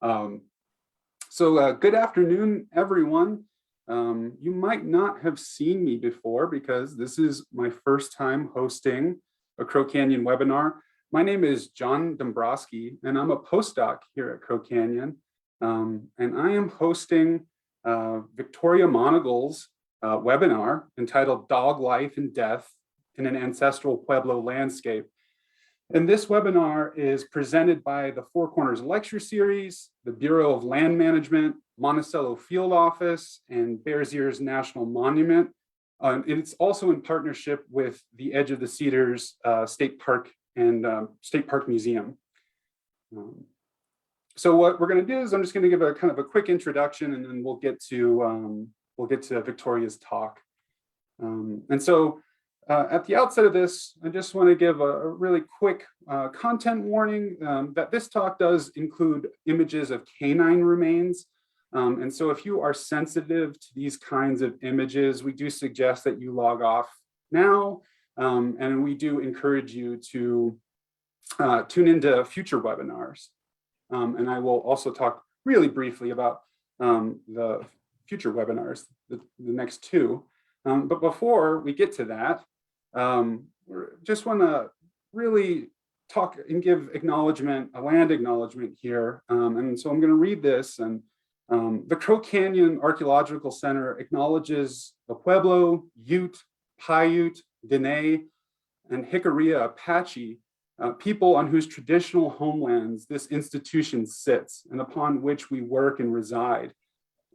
Um, good afternoon, everyone. You might not have seen me before because this is my first time hosting a Crow Canyon webinar. My name is John Dombrowski, and I'm a postdoc here at Crow Canyon. And I am hosting Victoria Monagle's webinar entitled Dog Life and Death in an Ancestral Pueblo Landscape. And this webinar is presented by the Four Corners Lecture Series, the Bureau of Land Management, Monticello Field Office, and Bears Ears National Monument. It's also in partnership with the Edge of the Cedars State Park and State Park Museum. So what we're going to do is I'm just going to give a kind of a quick introduction, and then we'll get to Victoria's talk. At the outset of this, I just want to give a really quick content warning that this talk does include images of canine remains. And so if you are sensitive to these kinds of images, we do suggest that you log off now. And we do encourage you to tune into future webinars. And I will also talk really briefly about the future webinars, the next two. But before we get to that, just want to really talk and give acknowledgement, a land acknowledgement here. And so I'm going to read this. And the Crow Canyon Archaeological Center acknowledges the Pueblo, Ute, Paiute, Dene, and Jicarilla Apache people on whose traditional homelands this institution sits and upon which we work and reside.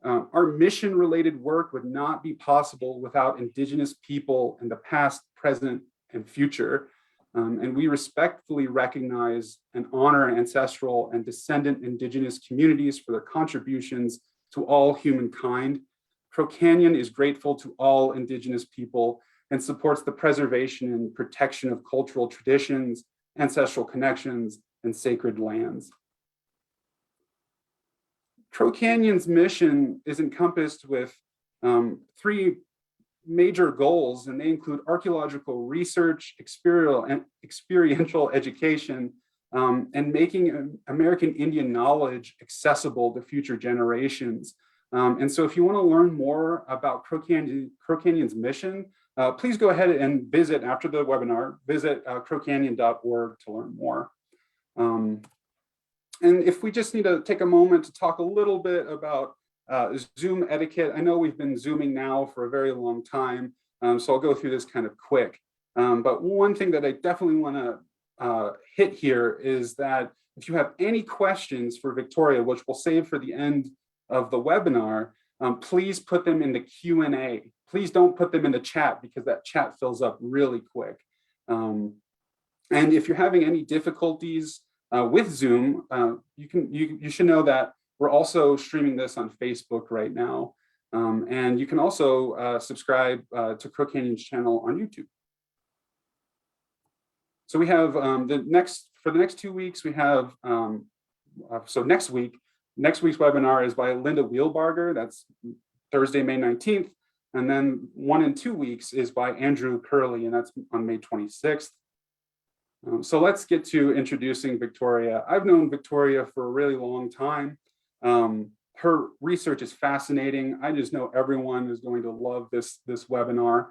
Our mission-related work would not be possible without Indigenous people in the past, present, and future. And we respectfully recognize and honor ancestral and descendant Indigenous communities for their contributions to all humankind. Crow Canyon is grateful to all Indigenous people and supports the preservation and protection of cultural traditions, ancestral connections, and sacred lands. Crow Canyon's mission is encompassed with three major goals, and they include archaeological research, experiential education, and making American Indian knowledge accessible to future generations. And so if you want to learn more about Crow Canyon's mission, please go ahead and visit, after the webinar, visit crowcanyon.org to learn more. And if we just need to take a moment to talk a little bit about Zoom etiquette. I know we've been Zooming now for a very long time, so I'll go through this kind of quick. But one thing that I definitely want to hit here is that if you have any questions for Victoria, which we'll save for the end of the webinar, please put them in the Q&A. Please don't put them in the chat because that chat fills up really quick. And if you're having any difficulties with Zoom, you should know that we're also streaming this on Facebook right now. And you can also subscribe to Crow Canyon's channel on YouTube. So we have for the next 2 weeks, we have, next week's webinar is by Linda Wheelbarger. That's Thursday, May 19th. And then 1 and 2 weeks is by Andrew Curley, and that's on May 26th. So let's get to introducing Victoria. I've known Victoria for a really long time. Her research is fascinating. I just know everyone is going to love this webinar.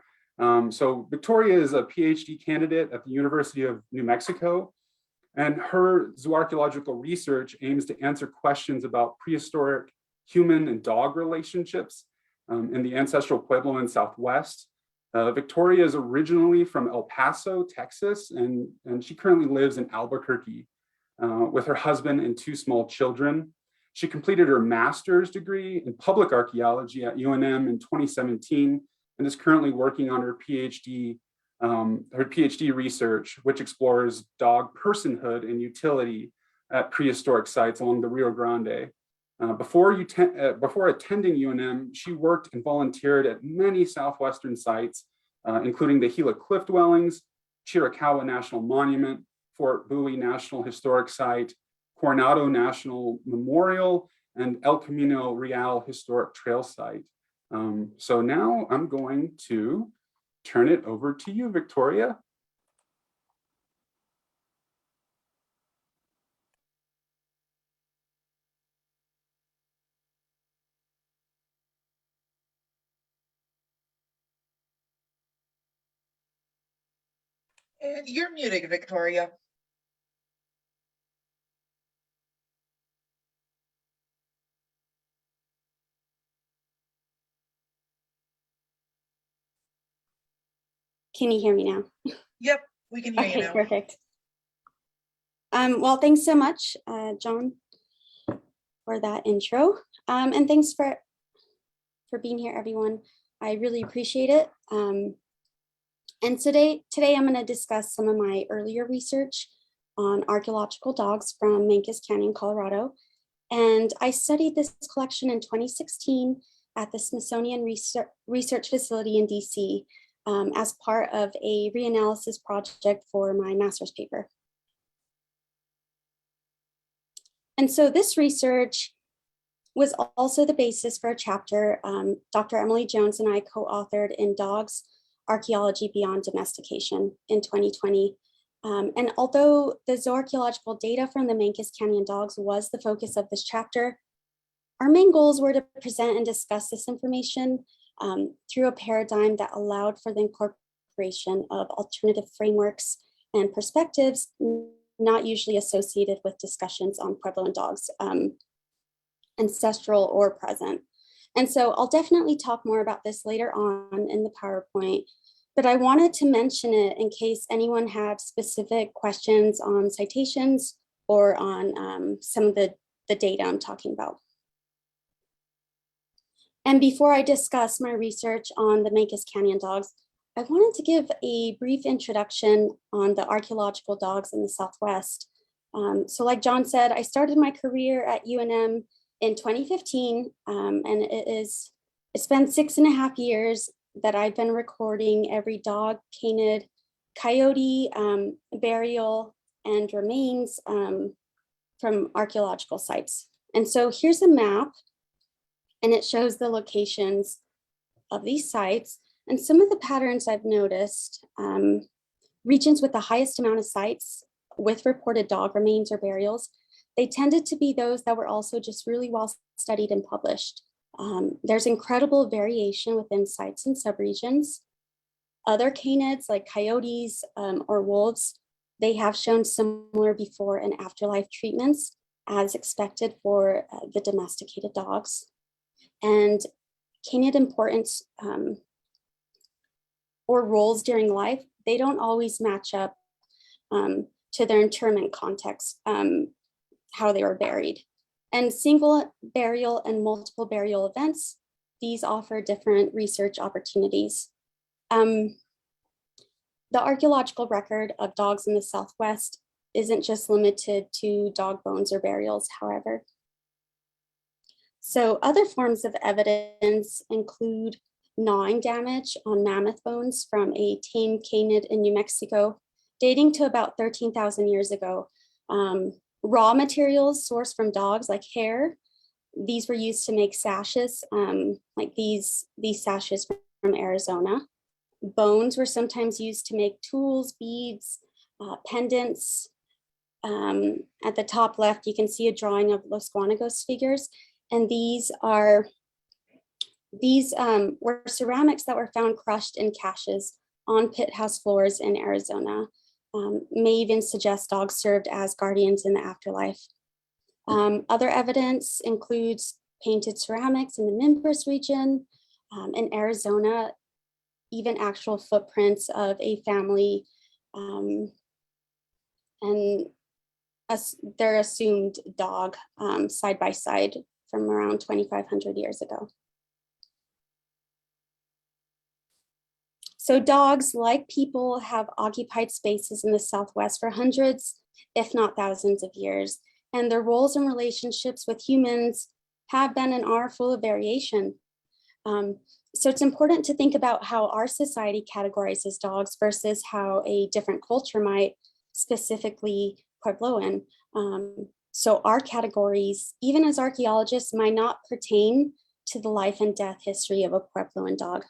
So Victoria is a PhD candidate at the University of New Mexico, and her zooarchaeological research aims to answer questions about prehistoric human and dog relationships in the ancestral Puebloan Southwest. Victoria is originally from El Paso, Texas, and she currently lives in Albuquerque with her husband and 2 small children. She completed her master's degree in public archaeology at UNM in 2017 and is currently working on her PhD research, which explores dog personhood and utility at prehistoric sites along the Rio Grande. Before attending UNM, she worked and volunteered at many Southwestern sites, including the Gila Cliff Dwellings, Chiricahua National Monument, Fort Bowie National Historic Site, Coronado National Memorial, and El Camino Real Historic Trail Site. So now I'm going to turn it over to you, Victoria. And you're muted, Victoria. Can you hear me now? Yep, we can hear you now. Okay, perfect. Well, thanks so much, John, for that intro. And thanks for being here, everyone. I really appreciate it. And today I'm going to discuss some of my earlier research on archaeological dogs from Mancos Canyon, Colorado. And I studied this collection in 2016 at the Smithsonian Research Facility in DC as part of a reanalysis project for my master's paper. And so this research was also the basis for a chapter Dr. Emily Jones and I co-authored in Dogs, Archaeology Beyond Domestication in 2020. And although the zooarchaeological data from the Mancos Canyon dogs was the focus of this chapter, our main goals were to present and discuss this information through a paradigm that allowed for the incorporation of alternative frameworks and perspectives not usually associated with discussions on Puebloan dogs, ancestral or present. And so I'll definitely talk more about this later on in the PowerPoint, but I wanted to mention it in case anyone had specific questions on citations or on some of the data I'm talking about. And before I discuss my research on the Mancos Canyon dogs, I wanted to give a brief introduction on the archaeological dogs in the Southwest. So like John said, I started my career at UNM in 2015, and it's been 6.5 years that I've been recording every dog, canid, coyote, burial, and remains from archaeological sites. And so here's a map, and it shows the locations of these sites. And some of the patterns I've noticed, regions with the highest amount of sites with reported dog remains or burials, they tended to be those that were also just really well studied and published. There's incredible variation within sites and subregions. Other canids like coyotes or wolves, they have shown similar before and afterlife treatments as expected for the domesticated dogs. And canid importance or roles during life, they don't always match up to their interment context, how they were buried. And single burial and multiple burial events, these offer different research opportunities. The archaeological record of dogs in the Southwest isn't just limited to dog bones or burials, however. So other forms of evidence include gnawing damage on mammoth bones from a tame canid in New Mexico, dating to about 13,000 years ago. Raw materials sourced from dogs like hair, these were used to make sashes, like these sashes from Arizona. Bones were sometimes used to make tools, beads, pendants. At the top left, you can see a drawing of Los Guanagos figures. And these were ceramics that were found crushed in caches on pit house floors in Arizona. May even suggest dogs served as guardians in the afterlife. Other evidence includes painted ceramics in the Mimbres region. In Arizona, even actual footprints of a family and their assumed dog side by side from around 2,500 years ago. So dogs, like people, have occupied spaces in the Southwest for hundreds, if not thousands of years, and their roles and relationships with humans have been and are full of variation. So it's important to think about how our society categorizes dogs versus how a different culture might, specifically Puebloan. So our categories, even as archaeologists, might not pertain to the life and death history of a Puebloan dog.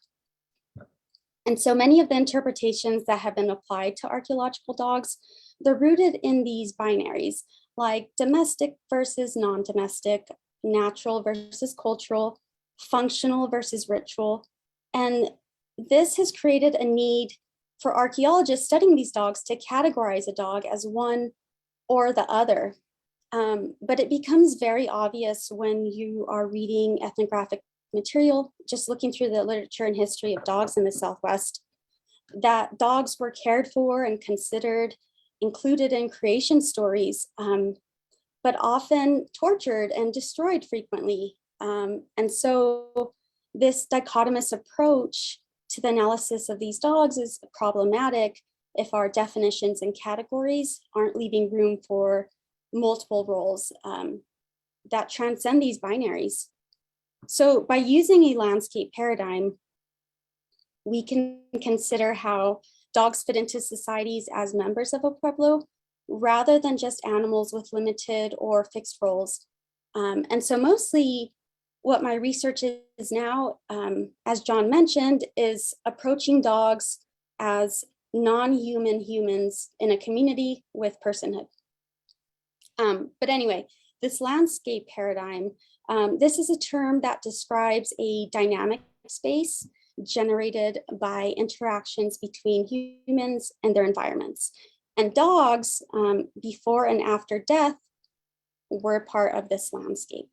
And so many of the interpretations that have been applied to archaeological dogs, they're rooted in these binaries, like domestic versus non-domestic, natural versus cultural, functional versus ritual. And this has created a need for archaeologists studying these dogs to categorize a dog as one or the other. But it becomes very obvious when you are reading ethnographic material, just looking through the literature and history of dogs in the Southwest, that dogs were cared for and considered, included in creation stories, but often tortured and destroyed frequently. And so this dichotomous approach to the analysis of these dogs is problematic if our definitions and categories aren't leaving room for multiple roles that transcend these binaries. So by using a landscape paradigm, we can consider how dogs fit into societies as members of a pueblo, rather than just animals with limited or fixed roles. And so mostly what my research is now, as John mentioned, is approaching dogs as non-human humans in a community with personhood. But anyway, this landscape paradigm, this is a term that describes a dynamic space generated by interactions between humans and their environments. And dogs, before and after death, were part of this landscape.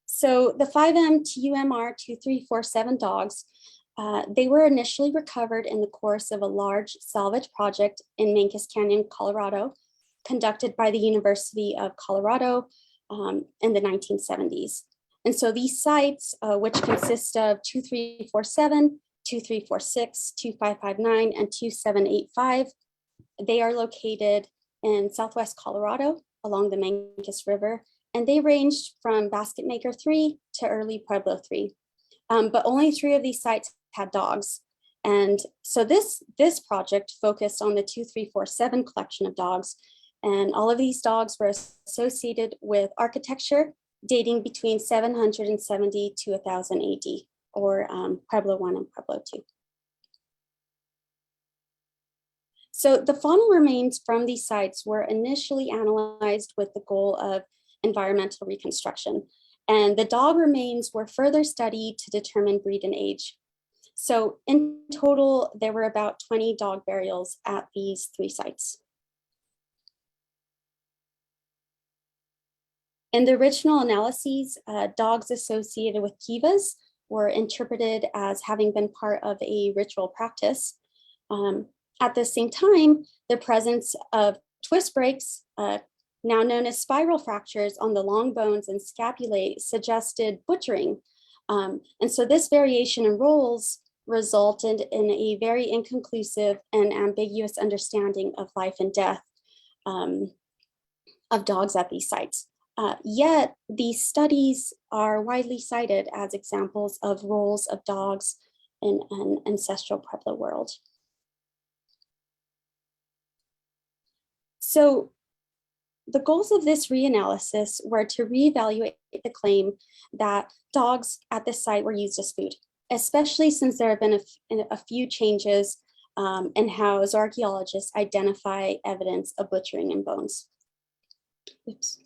So the 5M TUMR 2347 dogs, they were initially recovered in the course of a large salvage project in Mancos Canyon, Colorado, conducted by the University of Colorado in the 1970s. And so these sites, which consist of 2347, 2346, 2559, and 2785, they are located in Southwest Colorado along the Mancos River, and they ranged from Basket Maker 3 to early Pueblo 3. But only 3 of these sites had dogs. And so this project focused on the 2347 collection of dogs, and all of these dogs were associated with architecture dating between 770 to 1000 AD, or Pueblo I and Pueblo II. So the faunal remains from these sites were initially analyzed with the goal of environmental reconstruction, and the dog remains were further studied to determine breed and age. So in total, there were about 20 dog burials at these 3 sites. In the original analyses, dogs associated with kivas were interpreted as having been part of a ritual practice. At the same time, the presence of twist breaks, now known as spiral fractures on the long bones and scapulae, suggested butchering. And so this variation in roles resulted in a very inconclusive and ambiguous understanding of life and death of dogs at these sites. Yet these studies are widely cited as examples of roles of dogs in an ancestral Pueblo world. So the goals of this reanalysis were to reevaluate the claim that dogs at this site were used as food, especially since there have been a few changes in how archaeologists identify evidence of butchering in bones. Oops.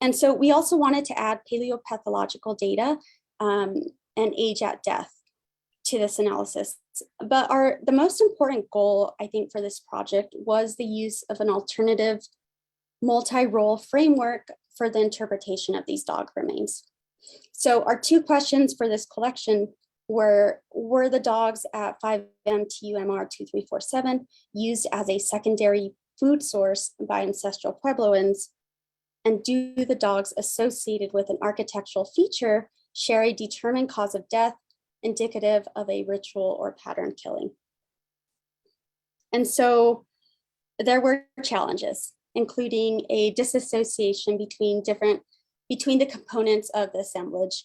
And so we also wanted to add paleopathological data and age at death to this analysis. But the most important goal, I think, for this project was the use of an alternative multi-role framework for the interpretation of these dog remains. So our 2 questions for this collection were the dogs at 5M TUMR 2347 used as a secondary food source by ancestral Puebloans? And do the dogs associated with an architectural feature share a determined cause of death indicative of a ritual or pattern killing? And so there were challenges, including a disassociation between the components of the assemblage,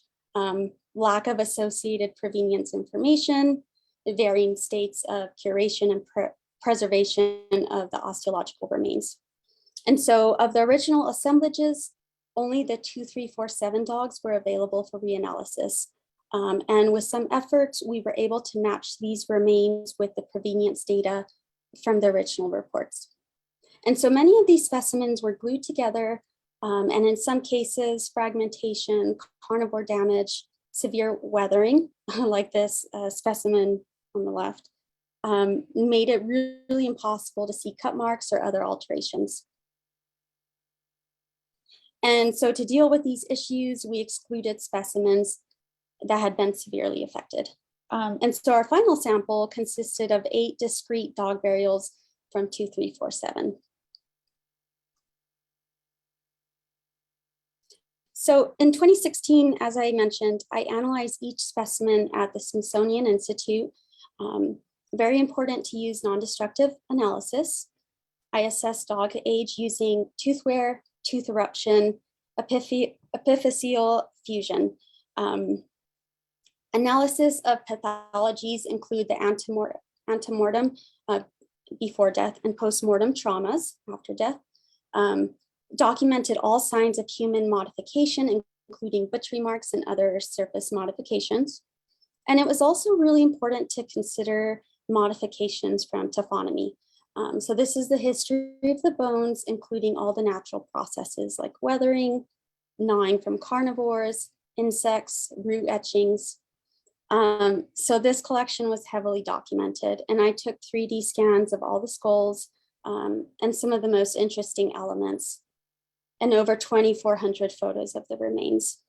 lack of associated provenience information, varying states of curation and preservation of the osteological remains. And so of the original assemblages, only the 2347 dogs were available for reanalysis. And with some efforts, we were able to match these remains with the provenience data from the original reports. And so many of these specimens were glued together, and in some cases, fragmentation, carnivore damage, severe weathering, like this specimen on the left, made it really impossible to see cut marks or other alterations. And so to deal with these issues, we excluded specimens that had been severely affected. And so our final sample consisted of 8 discrete dog burials from 2347. So in 2016, as I mentioned, I analyzed each specimen at the Smithsonian Institute. Very important to use non-destructive analysis. I assessed dog age using tooth wear, tooth eruption, epiphyseal fusion. Analysis of pathologies include the antemortem before death and postmortem traumas after death. Documented all signs of human modification, including butchery marks and other surface modifications. And it was also really important to consider modifications from taphonomy. So this is the history of the bones, including all the natural processes like weathering, gnawing from carnivores, insects, root etchings. So this collection was heavily documented, and I took 3D scans of all the skulls and some of the most interesting elements, and over 2,400 photos of the remains.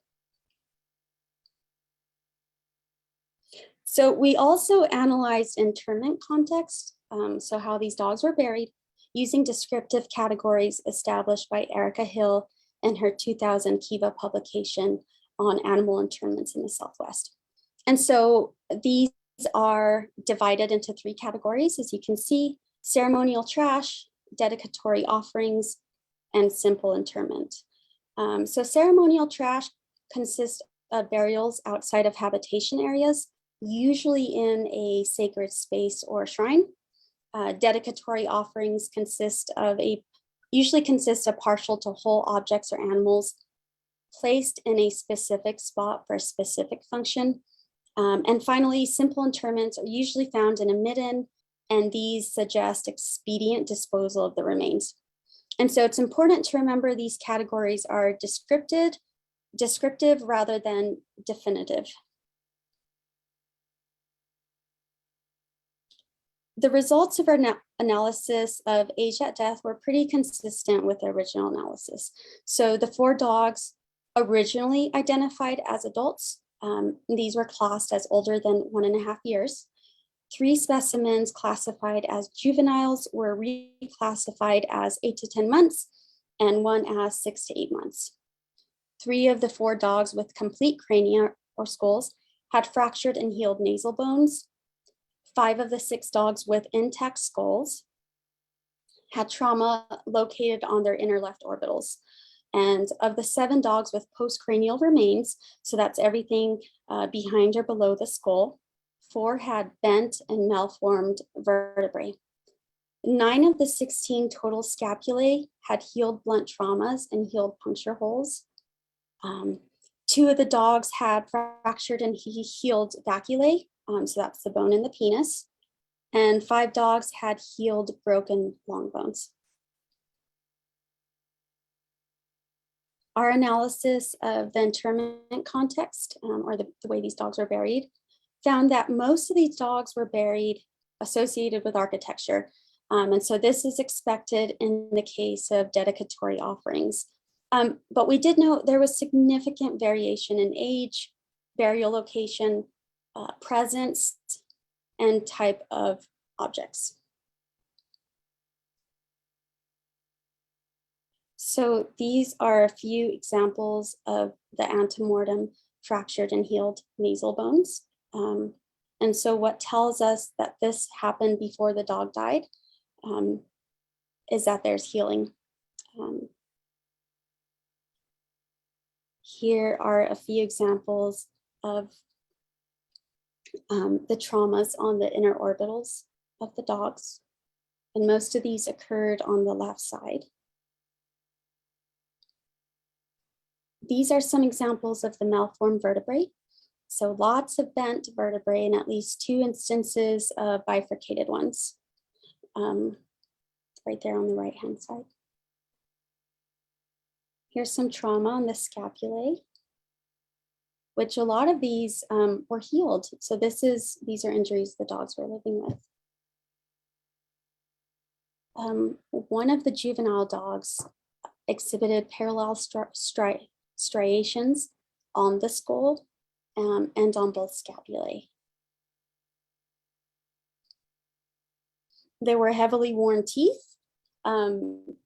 So we also analyzed interment context, so how these dogs were buried, using descriptive categories established by Erica Hill in her 2000 Kiva publication on animal internments in the Southwest. And so these are divided into 3 categories, as you can see: ceremonial trash, dedicatory offerings, and simple interment. So ceremonial trash consists of burials outside of habitation areas, usually in a sacred space or shrine. Dedicatory offerings usually consist of partial to whole objects or animals placed in a specific spot for a specific function. And finally, simple interments are usually found in a midden, and these suggest expedient disposal of the remains. And so it's important to remember these categories are descriptive rather than definitive. The results of our analysis of age at death were pretty consistent with the original analysis. So the 4 dogs originally identified as adults, these were classed as older than 1.5 years. 3 specimens classified as juveniles were reclassified as 8 to 10 months, and 1 as 6 to 8 months. 3 of the 4 dogs with complete crania or skulls had fractured and healed nasal bones. 5 of the 6 dogs with intact skulls had trauma located on their inner left orbitals. And of the 7 dogs with postcranial remains, so that's everything behind or below the skull, 4 had bent and malformed vertebrae. 9 of the 16 total scapulae had healed blunt traumas and healed puncture holes. 2 of the dogs had fractured and healed vacuolae, so that's the bone in the penis. And 5 dogs had healed broken long bones. Our analysis of the interment context, or the way these dogs were buried, found that most of these dogs were buried associated with architecture. And so this is expected in the case of dedicatory offerings. But we did note there was significant variation in age, burial location, presence, and type of objects. So these are a few examples of the antemortem fractured and healed nasal bones. And so what tells us that this happened before the dog died is that there's healing. Here are a few examples of the traumas on the inner orbitals of the dogs. And most of these occurred on the left side. These are some examples of the malformed vertebrae. So lots of bent vertebrae and at least 2 instances of bifurcated ones. Right there on the right-hand side. Here's some trauma on the scapulae which a lot of these were healed. So these are injuries the dogs were living with. One of the juvenile dogs exhibited parallel striations on the skull and on both scapulae. There were heavily worn teeth, and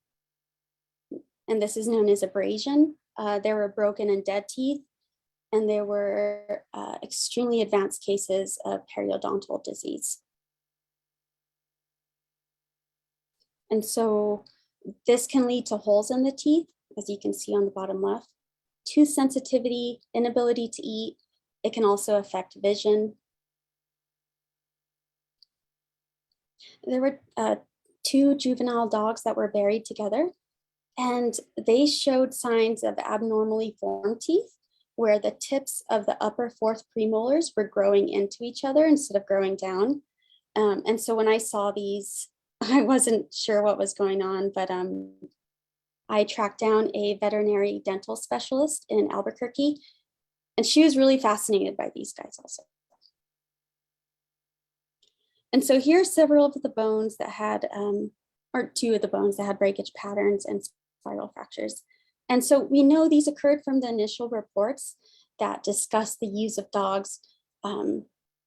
this is known as abrasion. There were broken and dead teeth, and there were extremely advanced cases of periodontal disease. And so this can lead to holes in the teeth, as you can see on the bottom left, tooth sensitivity, inability to eat. It can also affect vision. There were 2 juvenile dogs that were buried together, and they showed signs of abnormally formed teeth, where the tips of the upper 4th premolars were growing into each other instead of growing down. And so when I saw these, I wasn't sure what was going on, but I tracked down a veterinary dental specialist in Albuquerque, and she was really fascinated by these guys also. And so here are several of the bones that had, or 2 of the bones that had breakage patterns and spiral fractures. And so we know these occurred from the initial reports that discussed the use of dogs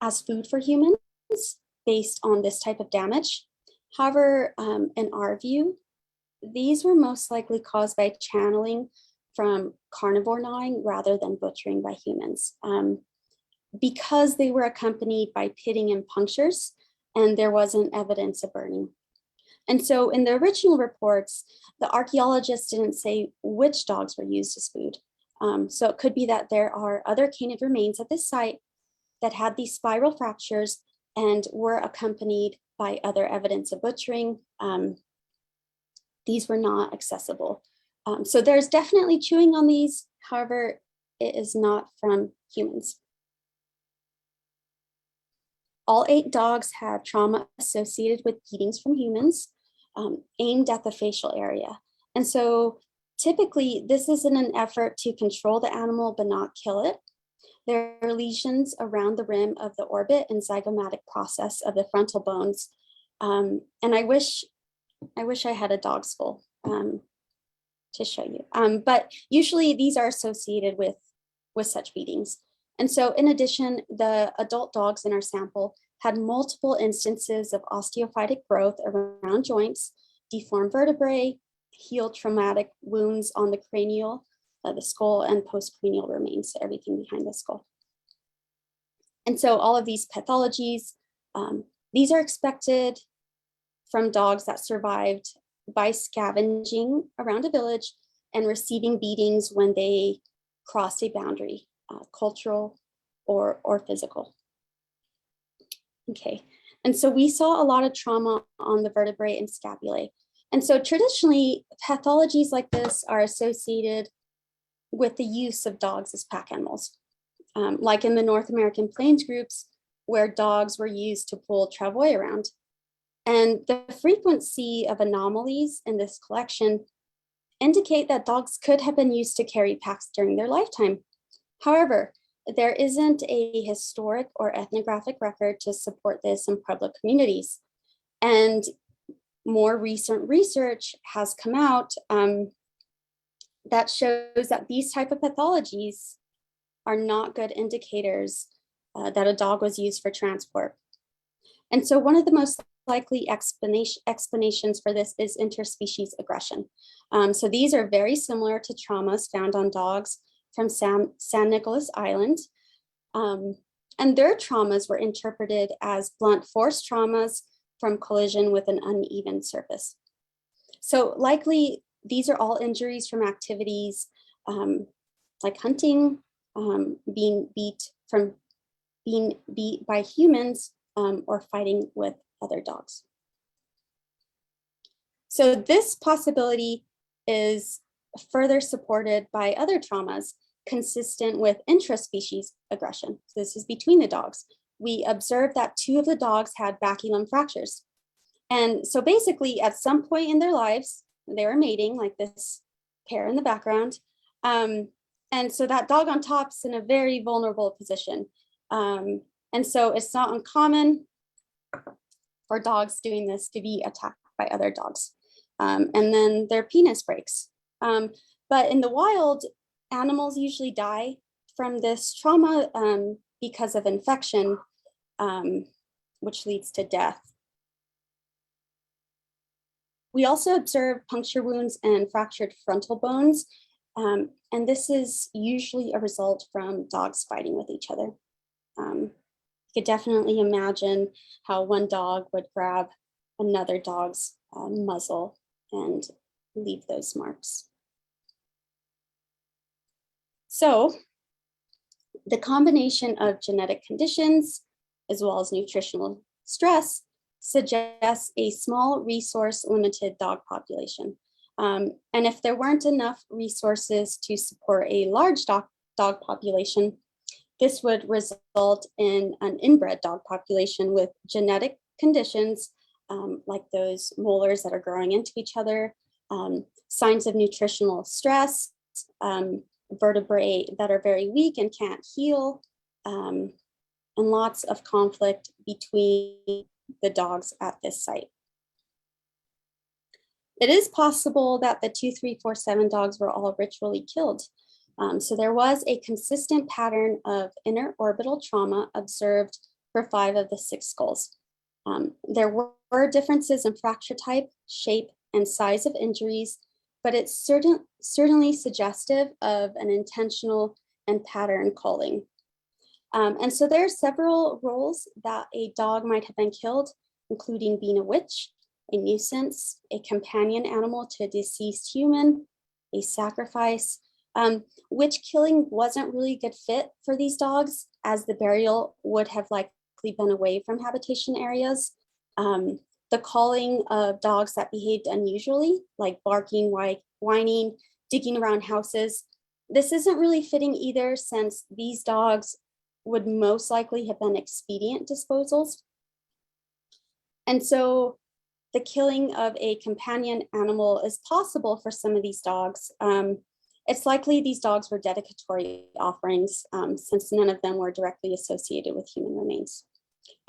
as food for humans based on this type of damage. However, in our view, these were most likely caused by channeling from carnivore gnawing rather than butchering by humans, because they were accompanied by pitting and punctures, and there wasn't evidence of burning. And so in the original reports, the archaeologists didn't say which dogs were used as food. So it could be that there are other canid remains at this site that had these spiral fractures and were accompanied by other evidence of butchering. These were not accessible. So there's definitely chewing on these. However, it is not from humans. All 8 dogs had trauma associated with beatings from humans, aimed at the facial area. And so typically this is in an effort to control the animal but not kill it. There are lesions around the rim of the orbit and zygomatic process of the frontal bones. And I wish I had a dog skull to show you. But usually these are associated with such beatings. And so in addition, the adult dogs in our sample had multiple instances of osteophytic growth around joints, deformed vertebrae, healed traumatic wounds on the cranial, the skull, and postcranial remains, so everything behind the skull. And so all of these pathologies, these are expected from dogs that survived by scavenging around a village and receiving beatings when they crossed a boundary, cultural or physical. Okay, and so we saw a lot of trauma on the vertebrae and scapulae. And so traditionally, pathologies like this are associated with the use of dogs as pack animals, like in the North American Plains groups, where dogs were used to pull travois around. And the frequency of anomalies in this collection indicate that dogs could have been used to carry packs during their lifetime. However, there isn't a historic or ethnographic record to support this in Pueblo communities. And more recent research has come out that shows that these type of pathologies are not good indicators that a dog was used for transport. And so one of the most likely explanations for this is interspecies aggression. So these are very similar to traumas found on dogs from San Nicolas Island. And their traumas were interpreted as blunt force traumas from collision with an uneven surface. So likely these are all injuries from activities like hunting, being beat by humans, or fighting with other dogs. So this possibility is further supported by other traumas consistent with intraspecies aggression. So this is between the dogs. We observed that 2 of the dogs had baculum fractures. And so basically at some point in their lives, they were mating, like this pair in the background, And so that dog on top is in a very vulnerable position. And so it's not uncommon for dogs doing this to be attacked by other dogs. And then their penis breaks. But in the wild, animals usually die from this trauma because of infection, which leads to death. We also observe puncture wounds and fractured frontal bones. And this is usually a result from dogs fighting with each other. You could definitely imagine how one dog would grab another dog's muzzle and leave those marks. So the combination of genetic conditions as well as nutritional stress suggests a small resource limited dog population. And if there weren't enough resources to support a large dog population, this would result in an inbred dog population with genetic conditions like those molars that are growing into each other, signs of nutritional stress, vertebrae that are very weak and can't heal, and lots of conflict between the dogs at this site. It is possible that the 2, 3, 4, 7 dogs were all ritually killed. So there was a consistent pattern of interorbital trauma observed for 5 of the 6 skulls. There were differences in fracture type, shape, and size of injuries, but it's certainly suggestive of an intentional and pattern culling. And so there are several roles that a dog might have been killed, including being a witch, a nuisance, a companion animal to a deceased human, a sacrifice. Witch killing wasn't really a good fit for these dogs, as the burial would have likely been away from habitation areas. The calling of dogs that behaved unusually, like barking, whining, digging around houses, this isn't really fitting either, since these dogs would most likely have been expedient disposals. And so the killing of a companion animal is possible for some of these dogs. It's likely these dogs were dedicatory offerings, since none of them were directly associated with human remains.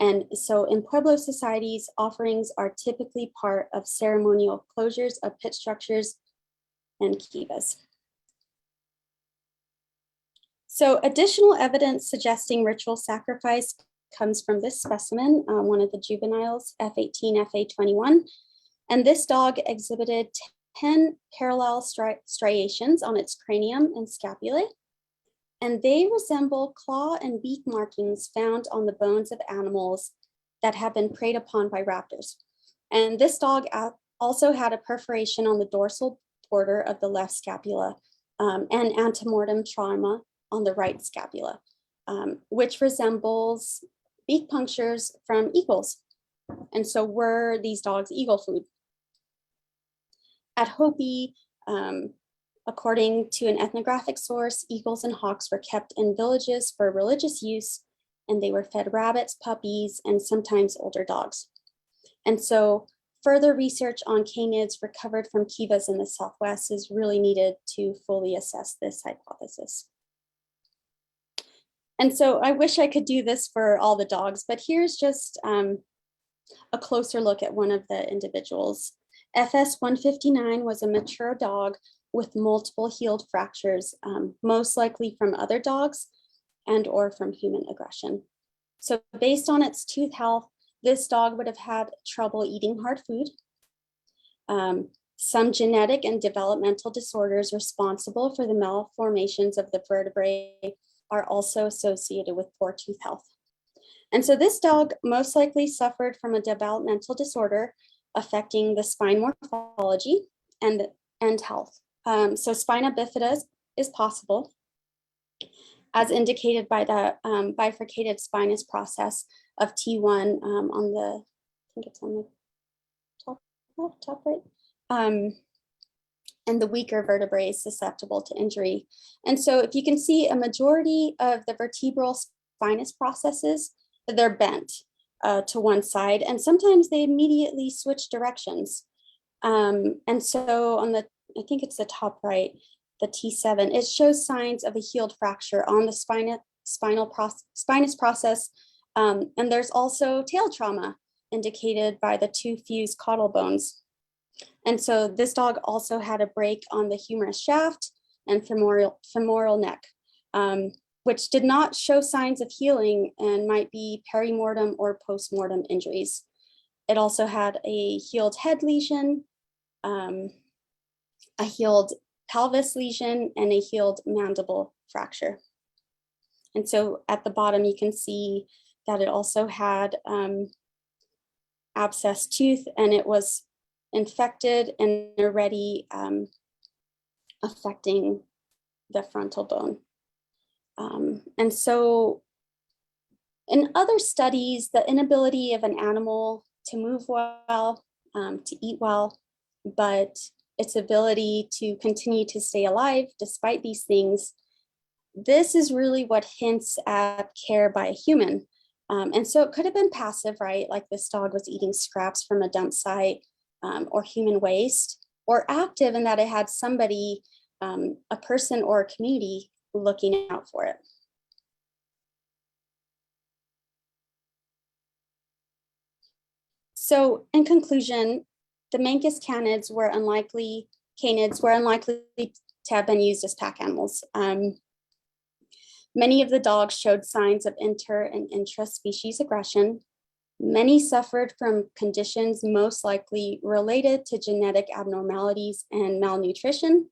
And so in Pueblo societies, offerings are typically part of ceremonial closures of pit structures and kivas. So additional evidence suggesting ritual sacrifice comes from this specimen, one of the juveniles, F18, Fa21. And this dog exhibited 10 parallel striations on its cranium and scapulae. And they resemble claw and beak markings found on the bones of animals that have been preyed upon by raptors. And this dog also had a perforation on the dorsal border of the left scapula and antemortem trauma on the right scapula, which resembles beak punctures from eagles. And so were these dogs eagle food? At Hopi, according to an ethnographic source, eagles and hawks were kept in villages for religious use, and they were fed rabbits, puppies, and sometimes older dogs. And so further research on canids recovered from kivas in the Southwest is really needed to fully assess this hypothesis. And so I wish I could do this for all the dogs, but here's just a closer look at one of the individuals. FS 159 was a mature dog with multiple healed fractures, most likely from other dogs and or from human aggression. So based on its tooth health, this dog would have had trouble eating hard food. Some genetic and developmental disorders responsible for the malformations of the vertebrae are also associated with poor tooth health. And so this dog most likely suffered from a developmental disorder affecting the spine morphology and health. So spina bifida is possible, as indicated by the bifurcated spinous process of T1 on the, I think it's on the top right. And the weaker vertebrae is susceptible to injury. And so if you can see, a majority of the vertebral spinous processes, they're bent to one side, and sometimes they immediately switch directions. And so on the, I think it's the top right, the T7, it shows signs of a healed fracture on the spinous process. And there's also tail trauma indicated by the two fused caudal bones. And so this dog also had a break on the humerus shaft and femoral neck, which did not show signs of healing and might be perimortem or postmortem injuries. It also had a healed head lesion, a healed pelvis lesion, and a healed mandible fracture. And so at the bottom, you can see that it also had abscessed tooth, and it was infected and already affecting the frontal bone. And so in other studies, the inability of an animal to move well, to eat well, but its ability to continue to stay alive despite these things, this is really what hints at care by a human. And so it could have been passive, right? Like this dog was eating scraps from a dump site or human waste, or active in that it had somebody, a person or a community looking out for it. So in conclusion, the Mancos canids were unlikely to have been used as pack animals. Many of the dogs showed signs of inter and intra-species aggression. Many suffered from conditions most likely related to genetic abnormalities and malnutrition.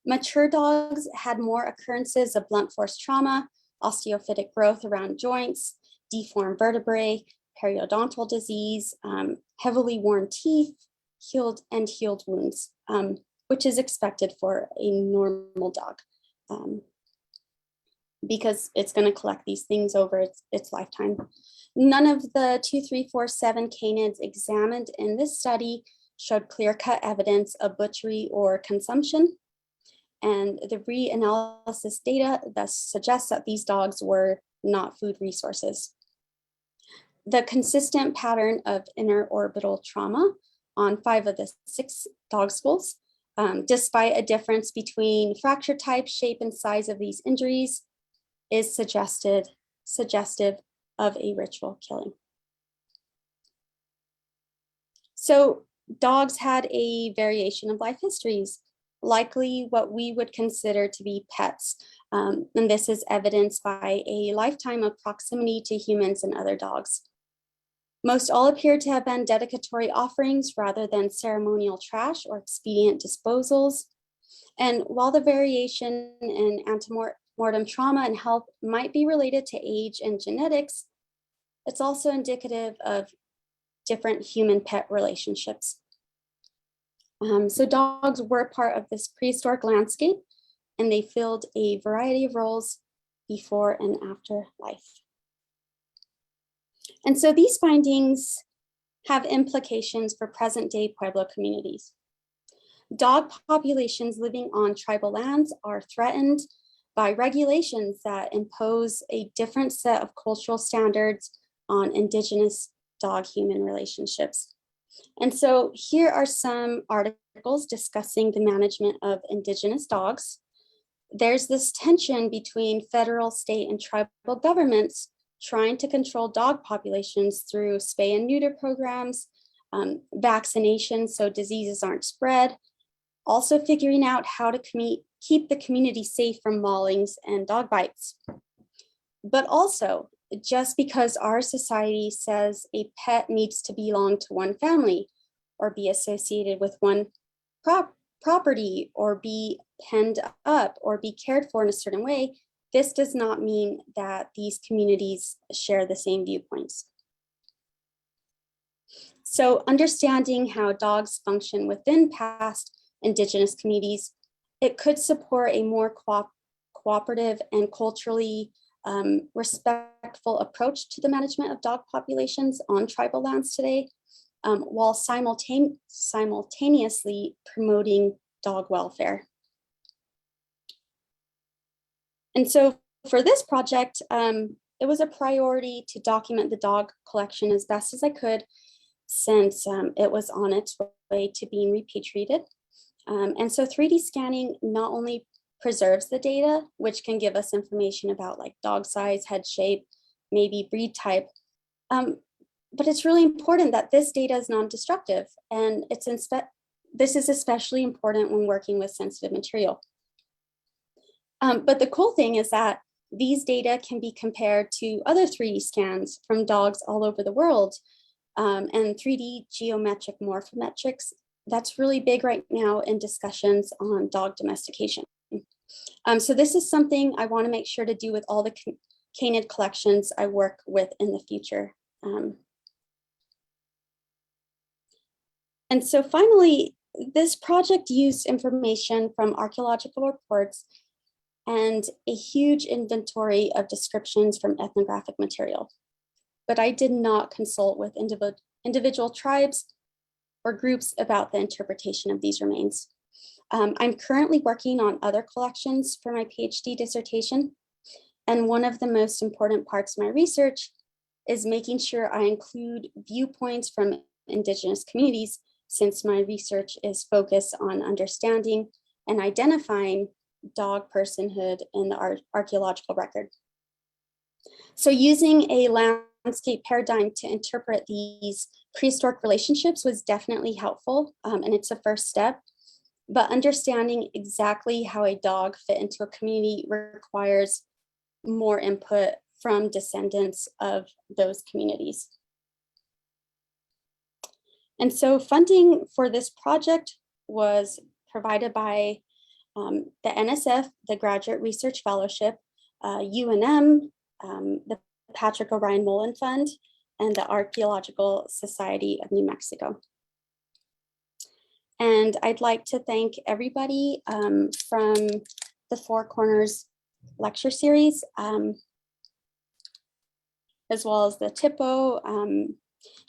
Mature dogs had more occurrences of blunt force trauma, osteophytic growth around joints, deformed vertebrae, periodontal disease, heavily worn teeth, healed wounds, which is expected for a normal dog because it's going to collect these things over its lifetime. None of the 2, 3, 4, 7 canids examined in this study showed clear-cut evidence of butchery or consumption. And the reanalysis data thus suggests that these dogs were not food resources. The consistent pattern of interorbital trauma on 5 of the 6 dog skulls, despite a difference between fracture type, shape, and size of these injuries, is suggestive of a ritual killing. So dogs had a variation of life histories, likely what we would consider to be pets. And this is evidenced by a lifetime of proximity to humans and other dogs. Most all appear to have been dedicatory offerings rather than ceremonial trash or expedient disposals. And while the variation in antemortem trauma and health might be related to age and genetics, it's also indicative of different human-pet relationships. So dogs were part of this prehistoric landscape, and they filled a variety of roles before and after life. And so these findings have implications for present-day Pueblo communities. Dog populations living on tribal lands are threatened by regulations that impose a different set of cultural standards on Indigenous dog-human relationships. And so here are some articles discussing the management of Indigenous dogs. There's this tension between federal, state, and tribal governments trying to control dog populations through spay and neuter programs, vaccinations so diseases aren't spread, also figuring out how to keep the community safe from maulings and dog bites. But also, just because our society says a pet needs to belong to one family or be associated with one property or be penned up or be cared for in a certain way, this does not mean that these communities share the same viewpoints. So understanding how dogs function within past Indigenous communities, it could support a more cooperative and culturally respectful approach to the management of dog populations on tribal lands today, while simultaneously promoting dog welfare. And so for this project, it was a priority to document the dog collection as best as I could, since it was on its way to being repatriated. And so 3D scanning not only preserves the data, which can give us information about like dog size, head shape, maybe breed type, but it's really important that this data is non-destructive, and this is especially important when working with sensitive material. But the cool thing is that these data can be compared to other 3D scans from dogs all over the world, and 3D geometric morphometrics. That's really big right now in discussions on dog domestication. So this is something I want to make sure to do with all the canid collections I work with in the future. And so finally, this project used information from archaeological reports and a huge inventory of descriptions from ethnographic material. But I did not consult with individual tribes or groups about the interpretation of these remains. I'm currently working on other collections for my PhD dissertation. And one of the most important parts of my research is making sure I include viewpoints from Indigenous communities, since my research is focused on understanding and identifying dog personhood in the archaeological record. So using a landscape paradigm to interpret these prehistoric relationships was definitely helpful, and it's a first step. But understanding exactly how a dog fit into a community requires more input from descendants of those communities. And so funding for this project was provided by the NSF, the Graduate Research Fellowship, UNM, the Patrick O'Ryan Mullen Fund, and the Archaeological Society of New Mexico. And I'd like to thank everybody from the Four Corners lecture series, as well as the TIPO,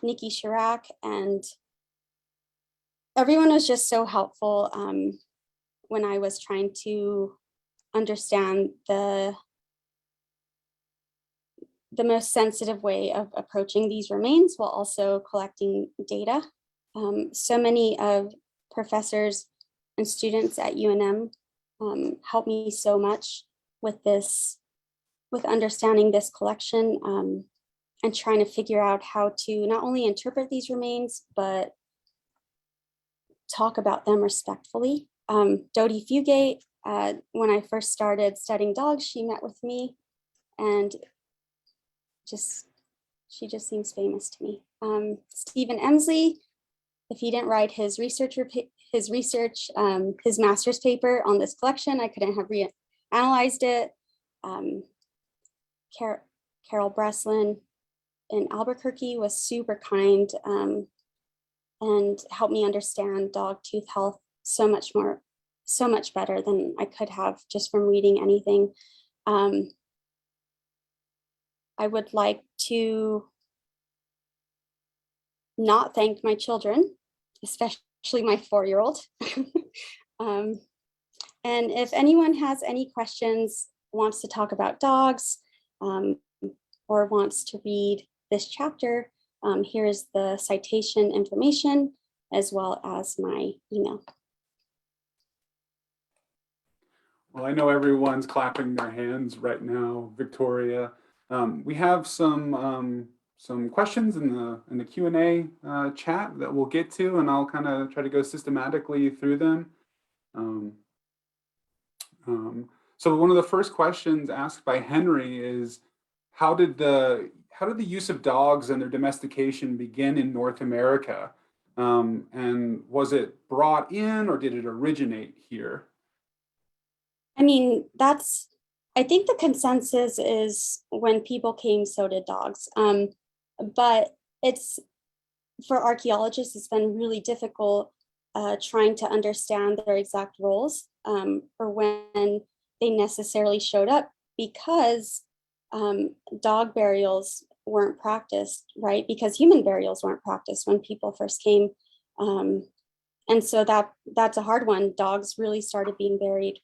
Nikki Chirac, and everyone was just so helpful when I was trying to understand the most sensitive way of approaching these remains while also collecting data. So many of professors and students at UNM helped me so much with this, with understanding this collection and trying to figure out how to not only interpret these remains, but talk about them respectfully. Dodie Fugate, when I first started studying dogs, she met with me and she just seems famous to me. Stephen Emsley, if he didn't write his master's paper on this collection, I couldn't have reanalyzed it. Carol Breslin in Albuquerque was super kind and helped me understand dog tooth health so much better than I could have just from reading anything. I would like to not thank my children, especially my 4-year-old. And if anyone has any questions, wants to talk about dogs, or wants to read this chapter, here is the citation information as well as my email. Well, I know everyone's clapping their hands right now, Victoria. We have some questions in the Q&A chat that we'll get to, and I'll kind of try to go systematically through them. So one of the first questions asked by Henry is, how did the use of dogs and their domestication begin in North America? And was it brought in or did it originate here? I mean, I think the consensus is when people came, so did dogs. But for archaeologists, it's been really difficult trying to understand their exact roles or when they necessarily showed up, because dog burials weren't practiced, right? Because human burials weren't practiced when people first came. And so that's a hard one. Dogs really started being buried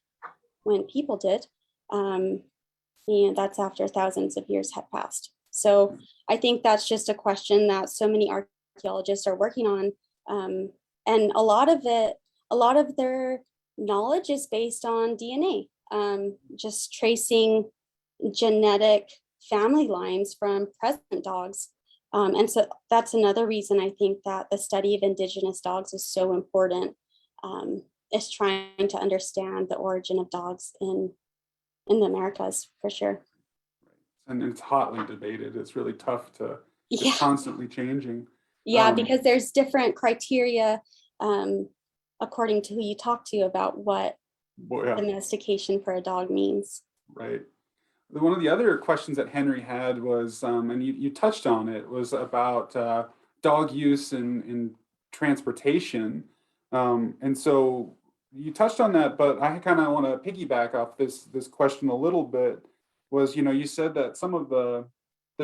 when people did. That's after thousands of years had passed. So I think that's just a question that so many archaeologists are working on. And a lot of it, a lot of their knowledge is based on DNA, just tracing genetic family lines from present dogs. And so that's another reason I think that the study of indigenous dogs is so important, is trying to understand the origin of dogs in the Americas, for sure. And it's hotly debated. It's really tough to, it's Yeah, constantly changing. yeah, because there's different criteria according to who you talk to about what Well, yeah, domestication for a dog means. right. One of the other questions that Henry had was, and you touched on it, was about dog use in transportation. And so you touched on that, but I kind of want to piggyback off this question a little bit. Was, you said that some of the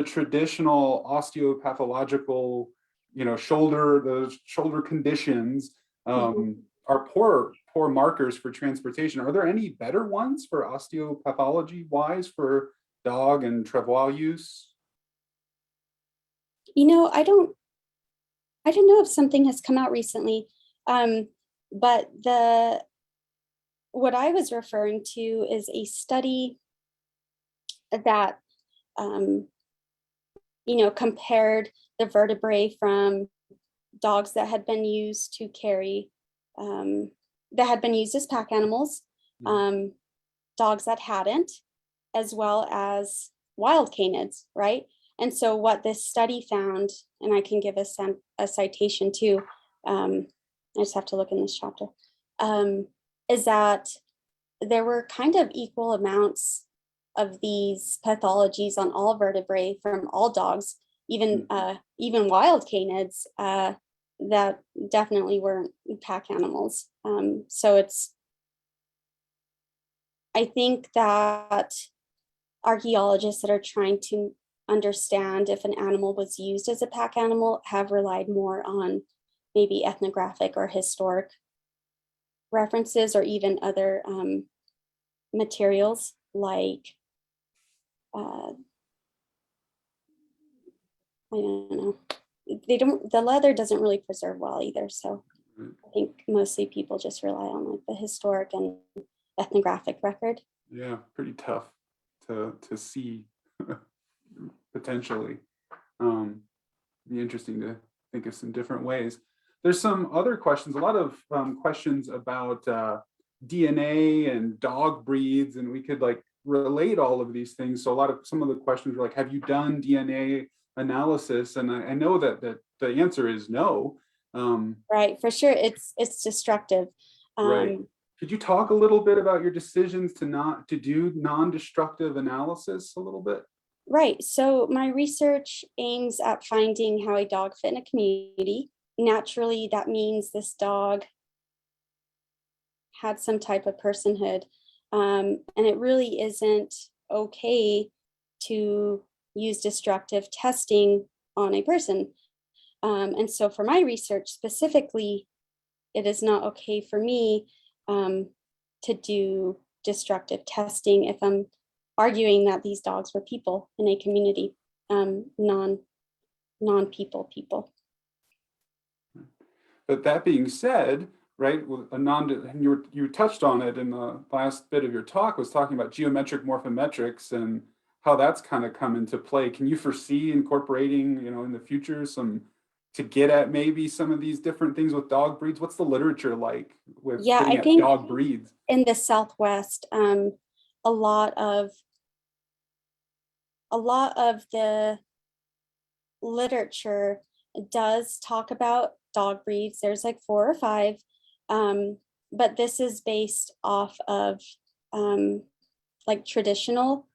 traditional osteopathological, the shoulder conditions are poor markers for transportation. Are there any better ones for osteopathology wise for dog and travois use? I don't know if something has come out recently, but what I was referring to is a study that compared the vertebrae from dogs that had been used to carry that had been used as pack animals, dogs that hadn't, as well as wild canids, right? And so what this study found, and I can give a citation too, I just have to look in this chapter, is that there were kind of equal amounts of these pathologies on all vertebrae from all dogs, even wild canids, that definitely weren't pack animals. So I think that archaeologists that are trying to understand if an animal was used as a pack animal have relied more on maybe ethnographic or historic references, or even other materials like I don't know. The leather doesn't really preserve well either. So I think mostly people just rely on like the historic and ethnographic record. Yeah, pretty tough to see potentially. Be interesting to think of some different ways. There's some other questions, a lot of questions about DNA and dog breeds, and we could like relate all of these things. So some of the questions were like, have you done DNA analysis? And I know that the answer is no. Right, for sure, it's destructive. Right. Could you talk a little bit about your decisions to do non-destructive analysis a little bit? Right, so my research aims at finding how a dog fit in a community. Naturally, that means this dog had some type of personhood. And it really isn't okay to use destructive testing on a person. And so for my research specifically, it is not okay for me to do destructive testing if I'm arguing that these dogs were people in a community, non-people people. But that being said, right, and you touched on it in the last bit of your talk, was talking about geometric morphometrics and how that's kind of come into play. Can you foresee incorporating, in the future to get at maybe some of these different things with dog breeds? What's the literature like with getting at dog breeds? In the Southwest, a lot of the literature does talk about dog breeds. There's like 4 or 5, but this is based off of like traditional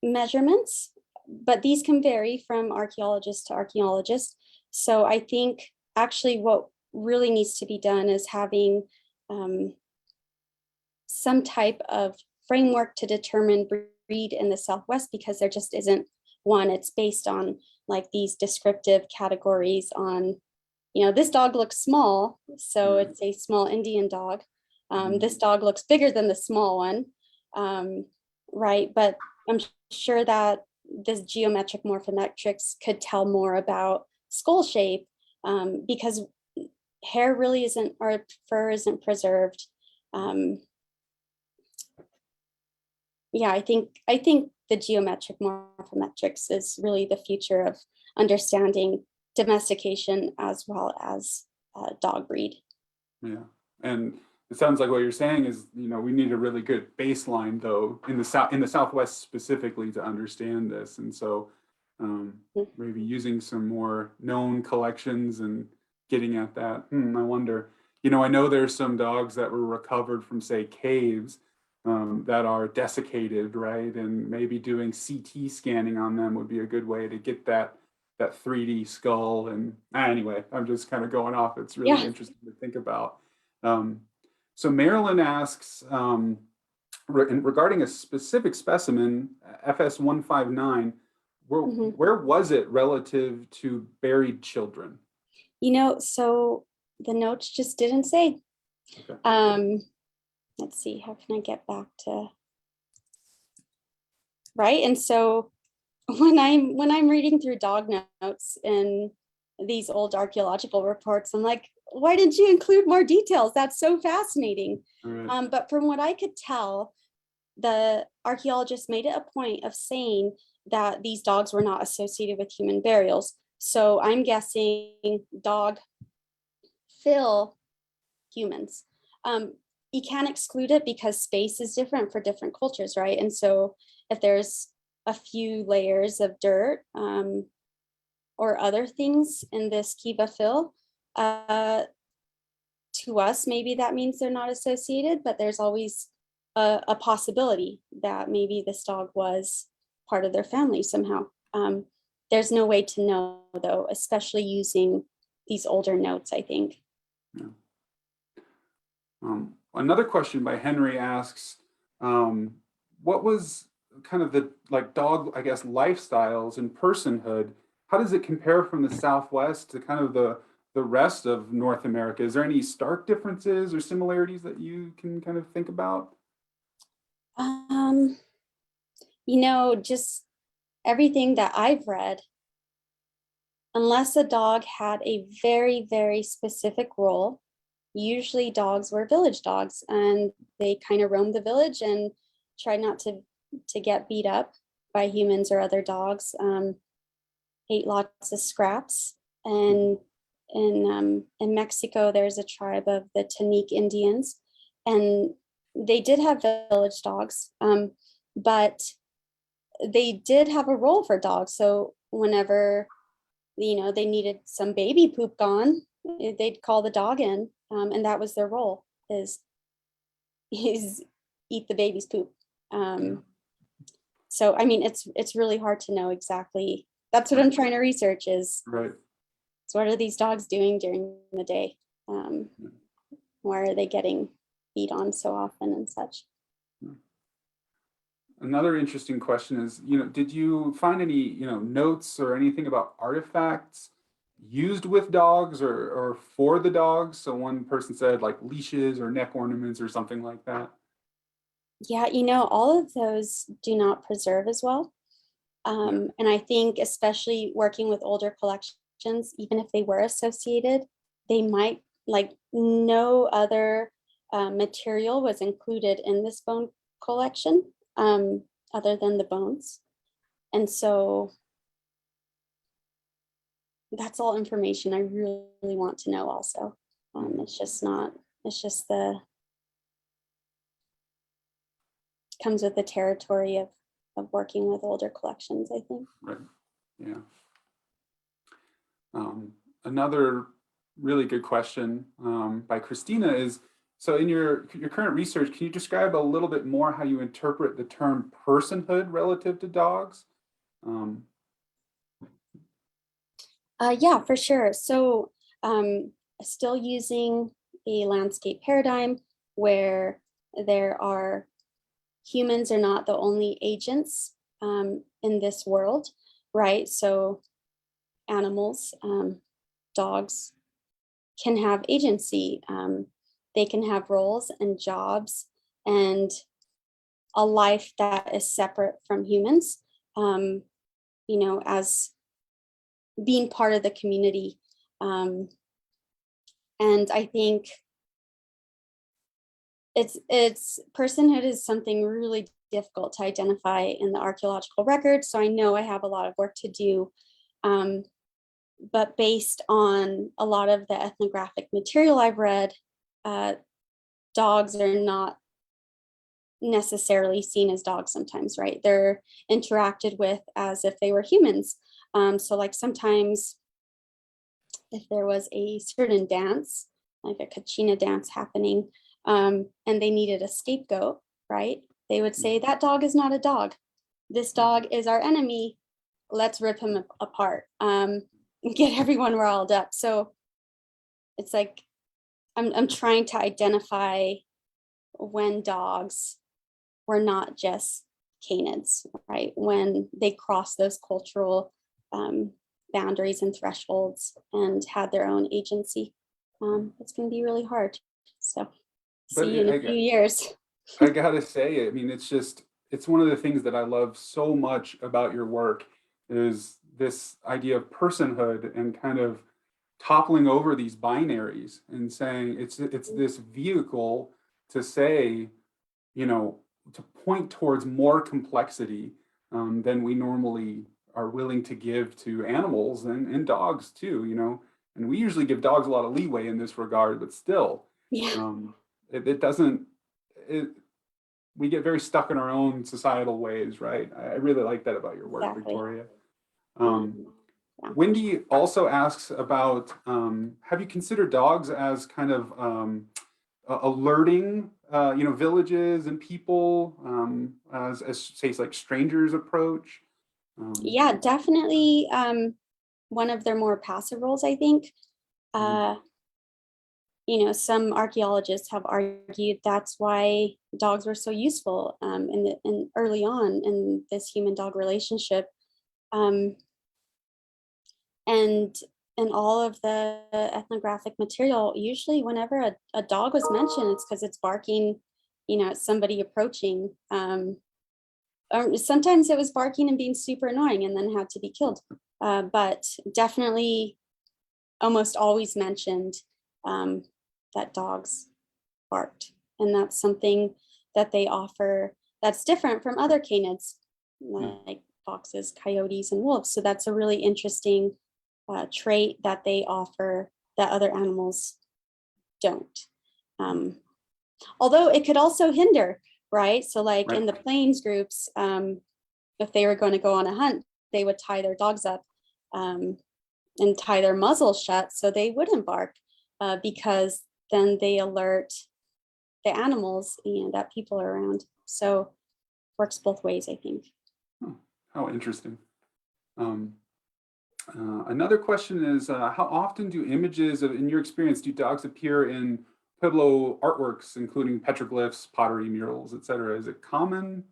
measurements, but these can vary from archaeologist to archaeologist. So I think actually what really needs to be done is having some type of framework to determine breed in the Southwest, because there just isn't one. It's based on like these descriptive categories on, this dog looks small, so it's a small Indian dog. This dog looks bigger than the small one, right? But I'm sure that this geometric morphometrics could tell more about skull shape, because hair really isn't, or fur isn't preserved. Yeah, I think the geometric morphometrics is really the future of understanding domestication as well as dog breed. Yeah, and it sounds like what you're saying is, we need a really good baseline though in the Southwest specifically to understand this, and so maybe using some more known collections and getting at that. I wonder. I know there's some dogs that were recovered from, say, caves that are desiccated, right? And maybe doing CT scanning on them would be a good way to get that 3D skull. And anyway, I'm just kind of going off. It's really interesting to think about. So Marilyn asks, regarding a specific specimen, FS159, where was it relative to buried children? So the notes just didn't say. Okay. Let's see, how can I get back to, right? And so when I'm reading through dog notes in these old archaeological reports, I'm like, why didn't you include more details? That's so fascinating. Right. But from what I could tell, the archaeologists made it a point of saying that these dogs were not associated with human burials. So I'm guessing dog fill humans. You can't exclude it because space is different for different cultures, right? And so if there's a few layers of dirt or other things in this kiva fill, to us, maybe that means they're not associated, but there's always a possibility that maybe this dog was part of their family somehow. There's no way to know though, especially using these older notes, I think. Yeah. Another question by Henry asks, what was kind of the dog, I guess, lifestyles and personhood? How does it compare from the Southwest to kind of the rest of North America? Is there any stark differences or similarities that you can kind of think about? Just everything that I've read, unless a dog had a very, very specific role, usually dogs were village dogs and they kind of roamed the village and tried not to get beat up by humans or other dogs, ate lots of scraps. And in Mexico, there's a tribe of the Tanique Indians, and they did have village dogs, but they did have a role for dogs. So whenever, they needed some baby poop gone, they'd call the dog in, and that was their role, is eat the baby's poop. So, I mean, it's really hard to know exactly. That's what I'm trying to research is, right. So what are these dogs doing during the day? Why are they getting beat on so often and such? Another interesting question is, did you find any, notes or anything about artifacts used with dogs or for the dogs? So one person said like leashes or neck ornaments or something like that. Yeah, all of those do not preserve as well. And I think especially working with older collections, even if they were associated, they might, no other material was included in this bone collection other than the bones. And so that's all information I really want to know also. It's just comes with the territory of working with older collections, I think. Right, yeah. Another really good question by Christina is, so in your current research, can you describe a little bit more how you interpret the term personhood relative to dogs? Yeah, for sure. So still using a landscape paradigm where humans are not the only agents in this world, right? So animals, dogs can have agency. They can have roles and jobs and a life that is separate from humans, as being part of the community. And I think it's personhood is something really difficult to identify in the archaeological record. So I know I have a lot of work to do. But based on a lot of the ethnographic material I've read, dogs are not necessarily seen as dogs sometimes, right? They're interacted with as if they were humans. So like sometimes if there was a certain dance, like a kachina dance happening, and they needed a scapegoat, right? They would say, that dog is not a dog. This dog is our enemy. Let's rip him apart. Get everyone riled up. So it's like, I'm trying to identify when dogs were not just canids, right? When they crossed those cultural boundaries and thresholds and had their own agency. It's going to be really hard. So see you in a few years. I gotta say, I mean, it's one of the things that I love so much about your work is this idea of personhood and kind of toppling over these binaries and saying it's this vehicle to say, to point towards more complexity than we normally are willing to give to animals and dogs too, and we usually give dogs a lot of leeway in this regard, but still, Yeah. it doesn't, we get very stuck in our own societal ways, right? I really like that about your work, Exactly. Victoria. Yeah. Wendy also asks about, have you considered dogs as kind of alerting, villages and people as say like strangers approach? Yeah, definitely one of their more passive roles, I think. Some archaeologists have argued that's why dogs were so useful in early on in this human-dog relationship. And in all of the ethnographic material, usually whenever a dog was mentioned, it's because it's barking, at somebody approaching. Or sometimes it was barking and being super annoying and then had to be killed. But definitely almost always mentioned that dogs barked. And that's something that they offer that's different from other canids, like foxes, coyotes, and wolves. So that's a really interesting trait that they offer that other animals don't. Although it could also hinder, right? So like in the plains groups, if they were going to go on a hunt, they would tie their dogs up and tie their muzzles shut so they wouldn't bark because then they alert the animals that people are around. So works both ways, I think. Oh, how interesting. Another question is, how often do images in your experience, do dogs appear in Pueblo artworks, including petroglyphs, pottery, murals, etc.? Is it common?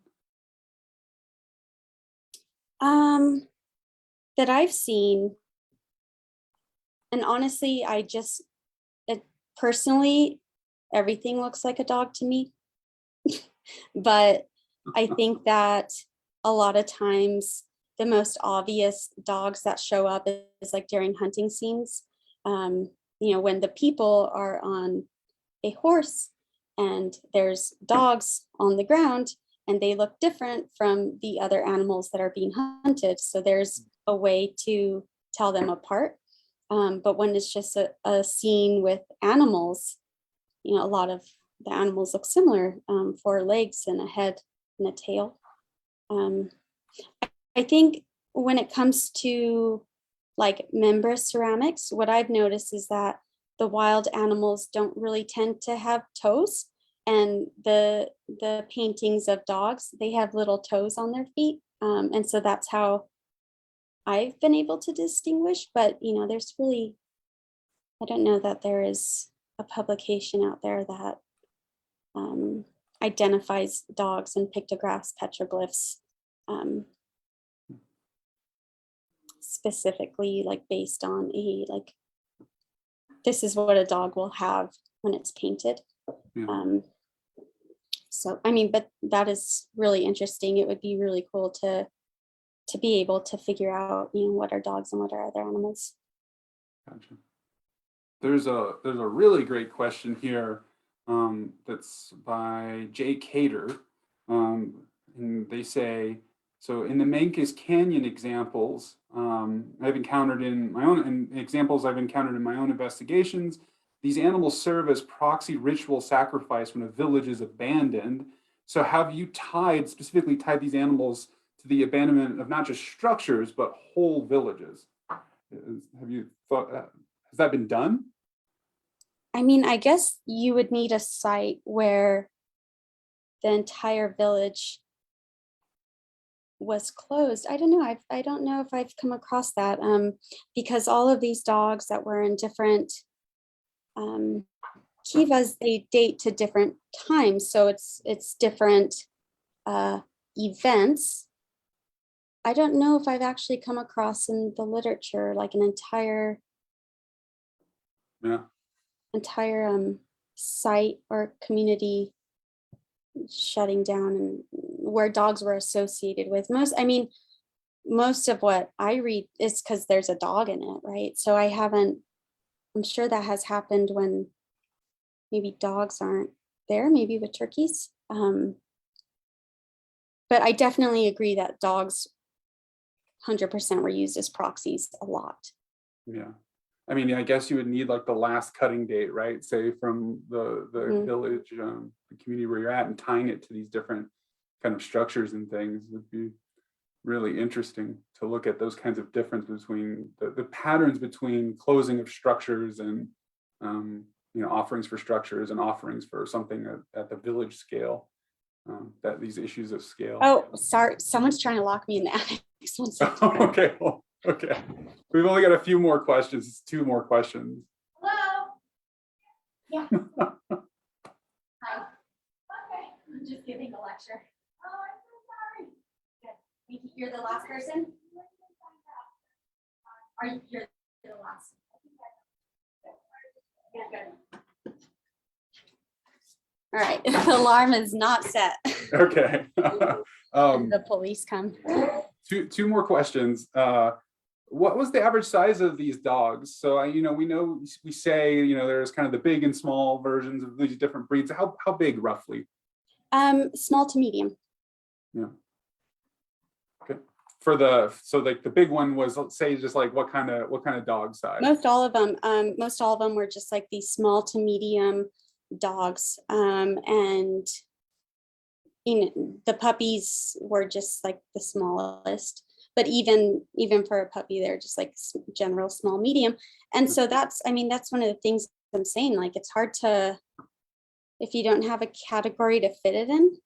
That I've seen, and honestly, personally, everything looks like a dog to me. But I think that a lot of times the most obvious dogs that show up is like during hunting scenes. When the people are on a horse and there's dogs on the ground and they look different from the other animals that are being hunted. So there's a way to tell them apart. But when it's just a scene with animals, a lot of the animals look similar, 4 legs and a head and a tail. I think when it comes to like membranous ceramics, what I've noticed is that the wild animals don't really tend to have toes, and the paintings of dogs, they have little toes on their feet, and so that's how I've been able to distinguish. But there's really, I don't know that there is a publication out there that identifies dogs and pictographs, petroglyphs specifically, like based on this is what a dog will have when it's painted. So I mean, but that is really interesting. It would be really cool to be able to figure out what are dogs and what are other animals. Gotcha. There's a really great question here that's by Jay Cater, and they say, so in the Mancos Canyon examples I've encountered in my own investigations, these animals serve as proxy ritual sacrifice when a village is abandoned. So have you specifically tied these animals to the abandonment of not just structures, but whole villages? Have you thought, has that been done? I mean, I guess you would need a site where the entire village was closed. I don't know. I don't know if I've come across that because all of these dogs that were in different kivas, they date to different times. So it's different events. I don't know if I've actually come across in the literature like an entire site or community shutting down and where dogs were associated with. Most of what I read is because there's a dog in it, right? So I'm sure that has happened when maybe dogs aren't there, maybe with turkeys. But I definitely agree that dogs 100% were used as proxies a lot. Yeah. I mean, I guess you would need like the last cutting date, right? Say from the village, the community where you're at, and tying it to these different kind of structures and things would be really interesting to look at those kinds of difference between the patterns between closing of structures and offerings for structures and offerings for something at the village scale. That these issues of scale. Oh, sorry, someone's trying to lock me in the attic. Okay, well, okay. We've only got a few more questions. It's 2 more questions. Hello. Yeah. Hi. Okay, I'm just giving a lecture. Oh, I'm so sorry. Good. You're the last person? You're the last? Yeah, good. All right, the alarm is not set. Okay. The police come. Two more questions. What was the average size of these dogs? So we say there's kind of the big and small versions of these different breeds. How big roughly? Small to medium. Yeah. Okay. So like the big one was, let's say, just like what kind of dog size? Most all of them were just like these small to medium dogs, and the puppies were just like the smallest, but even for a puppy, they're just like general small medium. And so that's one of the things I'm saying, like it's hard to, if you don't have a category to fit it in,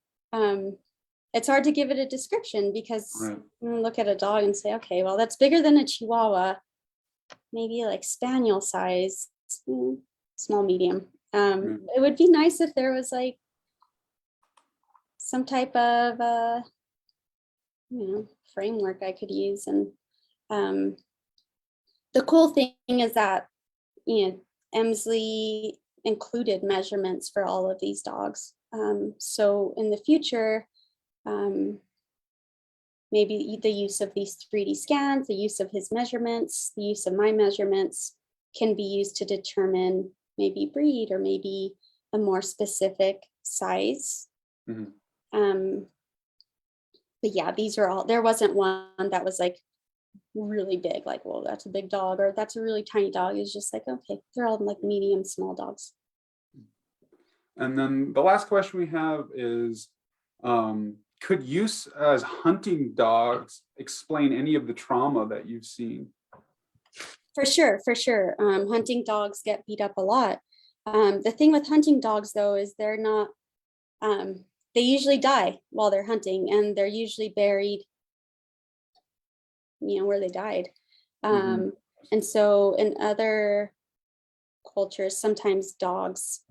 it's hard to give it a description because you look at a dog and say, okay, well, that's bigger than a Chihuahua, maybe like spaniel size, small medium. It would be nice if there was like some type of framework I could use. And the cool thing is that Emsley included measurements for all of these dogs. So in the future, maybe the use of these 3D scans, the use of his measurements, the use of my measurements can be used to determine maybe breed or maybe a more specific size. But yeah, these are all, there wasn't one that was like really big, like, well, that's a big dog or that's a really tiny dog. It's just like, okay, they're all like medium, small dogs. And then the last question we have is, could use as hunting dogs explain any of the trauma that you've seen? For sure. Hunting dogs get beat up a lot. The thing with hunting dogs, though, is they're not, they usually die while they're hunting, and they're usually buried, where they died. And so in other cultures, sometimes dogs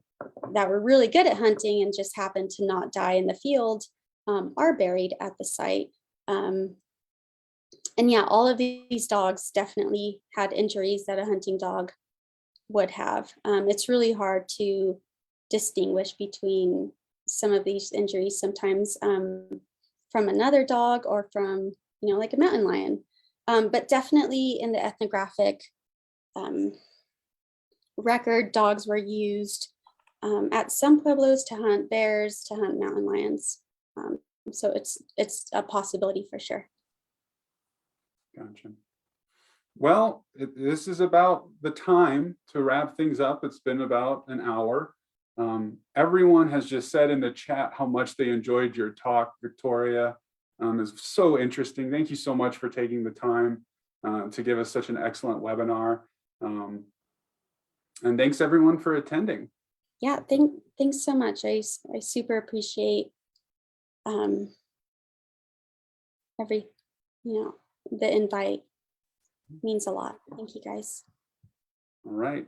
that were really good at hunting and just happened to not die in the field are buried at the site. And yeah, all of these dogs definitely had injuries that a hunting dog would have. It's really hard to distinguish between some of these injuries, sometimes from another dog or from, like a mountain lion. But definitely in the ethnographic record, dogs were used at some pueblos to hunt bears, to hunt mountain lions. So it's a possibility for sure. Gotcha. Well, this is about the time to wrap things up. It's been about an hour. Everyone has just said in the chat how much they enjoyed your talk, Victoria. It's so interesting. Thank you so much for taking the time to give us such an excellent webinar. And thanks everyone for attending. Yeah, thanks so much. I super appreciate the invite. Means a lot. Thank you guys. All right.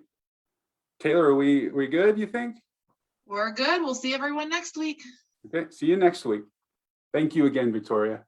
Taylor, are we good, you think? We're good. We'll see everyone next week. Okay, see you next week. Thank you again, Victoria.